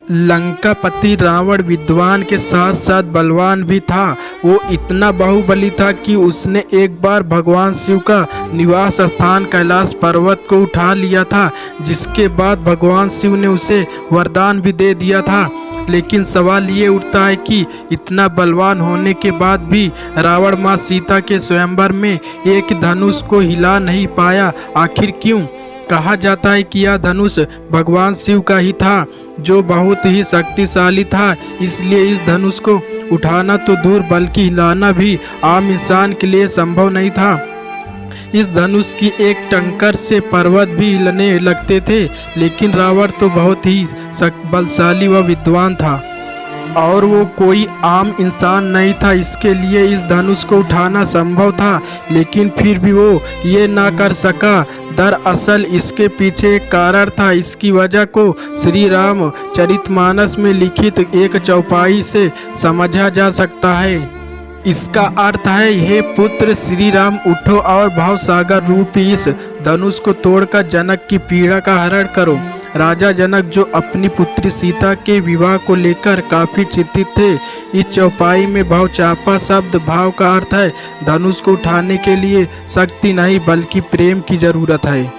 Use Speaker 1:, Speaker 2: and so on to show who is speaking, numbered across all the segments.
Speaker 1: लंकापति रावण विद्वान के साथ साथ बलवान भी था। वो इतना बाहुबली था कि उसने एक बार भगवान शिव का निवास स्थान कैलाश पर्वत को उठा लिया था, जिसके बाद भगवान शिव ने उसे वरदान भी दे दिया था। लेकिन सवाल ये उठता है कि इतना बलवान होने के बाद भी रावण माँ सीता के स्वयंवर में एक धनुष को हिला नहीं पाया, आखिर क्यों? कहा जाता है कि यह धनुष भगवान शिव का ही था, जो बहुत ही शक्तिशाली था। इसलिए इस धनुष को उठाना तो दूर बल्कि हिलाना भी आम इंसान के लिए संभव नहीं था। इस धनुष की एक टंकर से पर्वत भी हिलने लगते थे। लेकिन रावण तो बहुत ही बलशाली व विद्वान था और वो कोई आम इंसान नहीं था। इसके लिए इस धनुष को उठाना संभव था, लेकिन फिर भी वो ये ना कर सका। दरअसल इसके पीछे एक कारण था। इसकी वजह को श्री राम चरितमानस में लिखित एक चौपाई से समझा जा सकता है। इसका अर्थ है, हे पुत्र श्री राम उठो और भावसागर रूपी इस धनुष को तोड़कर जनक की पीड़ा का हरण करो। राजा जनक, जो अपनी पुत्री सीता के विवाह को लेकर काफी चिंतित थे, इस चौपाई में भाव चापा शब्द भाव का अर्थ है धनुष को उठाने के लिए शक्ति नहीं बल्कि प्रेम की जरूरत है।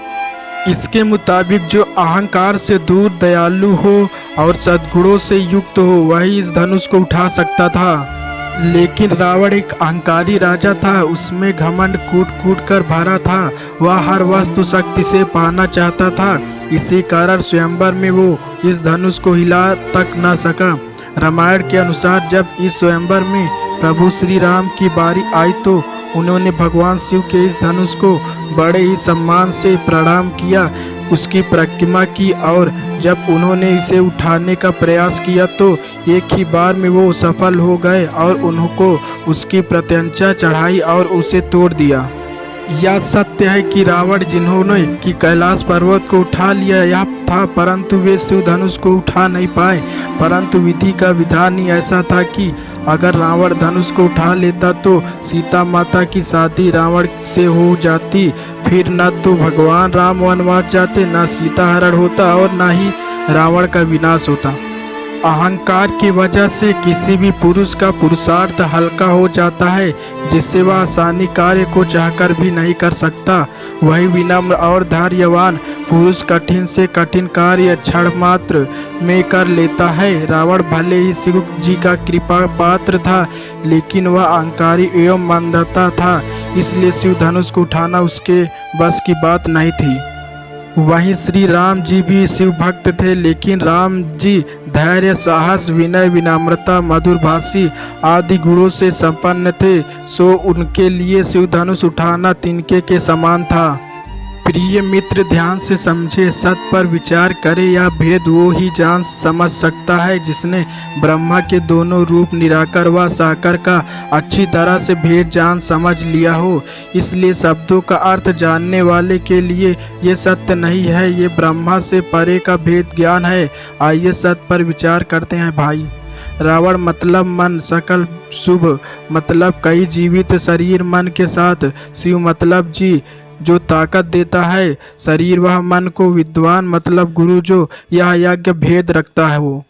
Speaker 1: इसके मुताबिक जो अहंकार से दूर, दयालु हो और सद्गुणों से युक्त हो, वही इस धनुष को उठा सकता था। लेकिन रावण एक अहंकारी राजा था। उसमें घमंड कूट कूट कर भरा था। वह हर वस्तु शक्ति से पाना चाहता था। इसी कारण स्वयंवर में वो इस धनुष को हिला तक न सका। रामायण के अनुसार जब इस स्वयंवर में प्रभु श्री राम की बारी आई तो उन्होंने भगवान शिव के इस धनुष को बड़े ही सम्मान से प्रणाम किया, उसकी परिक्रमा की और जब उन्होंने इसे उठाने का प्रयास किया तो एक ही बार में वो सफल हो गए और उनको उसकी प्रत्यंचा चढ़ाई और उसे तोड़ दिया। यह सत्य है कि रावण जिन्होंने कि कैलाश पर्वत को उठा लिया यह था, परंतु वे शिव धनुष को उठा नहीं पाए। परंतु विधि का विधान ही ऐसा था कि अगर रावण धनुष को उठा लेता तो सीता माता की शादी रावण से हो जाती। फिर न तो भगवान राम वनवास जाते, न सीता हरण होता और न ही रावण का विनाश होता। अहंकार की वजह से किसी भी पुरुष का पुरुषार्थ हल्का हो जाता है, जिससे वह आसानी कार्य को चाहकर भी नहीं कर सकता। वही विनम्र और धैर्यवान पुरुष कठिन से कठिन कार्य क्षण मात्र में कर लेता है। रावण भले ही शिव जी का कृपा पात्र था, लेकिन वह अहंकारी एवं मंदता था, इसलिए शिव धनुष को उठाना उसके बस की बात नहीं थी। वहीं श्री राम जी भी शिव भक्त थे, लेकिन राम जी धैर्य, साहस, विनय, विनम्रता, मधुरभाषी आदि गुणों से संपन्न थे। सो उनके लिए शिव धनुष उठाना तिनके के समान था। प्रिय मित्र, ध्यान से समझे, सत्य पर विचार करे। यह भेद वो ही जान समझ सकता है जिसने ब्रह्मा के दोनों रूप निराकार व साकार का अच्छी तरह से भेद जान समझ लिया हो। इसलिए शब्दों का अर्थ जानने वाले के लिए ये सत्य नहीं है, ये ब्रह्मा से परे का भेद ज्ञान है। आइए सत्य पर विचार करते हैं भाई। रावण मतलब मन, सकल शुभ मतलब कई जीवित शरीर, मन के साथ शिव मतलब जी जो ताकत देता है शरीर, वह मन को विद्वान मतलब गुरु जो यह यज्ञ भेद रखता है वो।